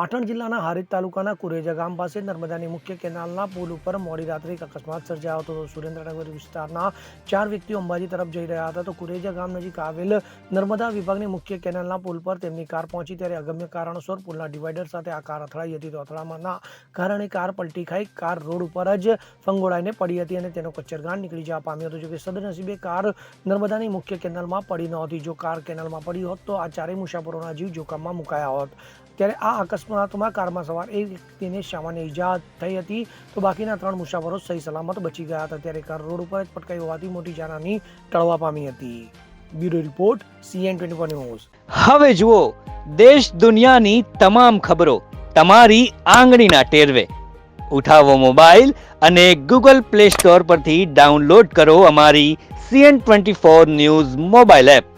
પાટણ જિલ્લાના હારીજ તાલુકાના કુરેજા ગામ પાસે નર્મદાની મુખ્ય કેનાલના પુલ ઉપર મોડી રાત્રે એક અકસ્માત સર્જાયો હતો. સુરેન્દ્રનગર વિસ્તારના 4 વ્યક્તિઓ અંબાજી તરફ જઈ રહ્યા હતા તો કુરેજા ગામ નજીક આવેલ નર્મદા વિભાગની મુખ્ય કેનાલના પુલ પર તેમની કાર પહોંચી ત્યારે અગમ્ય કારણોસર પુલના ડિવાઈડર સાથે આ કાર અથડાઈ હતી. તો અથડામણના કારણે કાર પલટી ખાઈ કાર રોડ ઉપર જ ફંગોળાઈને પડી હતી અને તેનો કચ્ચરગાંઠ નીકળી જવા પામ્યો હતો. જોકે સદનસીબે કાર નર્મદાની મુખ્ય કેનાલમાં પડી નહોતી. જો કાર કેનાલમાં પડી હોત તો આ ચારેય મુસાફરોના જીવ જોખમમાં મુકાયા હોત. ત્યારે આ અકસ્માતમાં કારમાં સવાર એક વ્યક્તિને સામાન્ય ઈજા થઈ હતી તો બાકીના 3 મુસાફરો સહી સલામત બચી ગયા હતા. ત્યારે કાર રોડ ઉપર જ પટકાઈ હોવાથી મોટી જાનહાની ટળવા પામી હતી. Bureau report CN24 news. હવે જુઓ દેશ દુનિયાની તમામ ખબરો તમારી આંગળીના ટેરવે. ઉઠાવો મોબાઈલ અને Google Play Store પરથી ડાઉનલોડ કરો અમારી CN24 ન્યૂઝ મોબાઈલ એપ.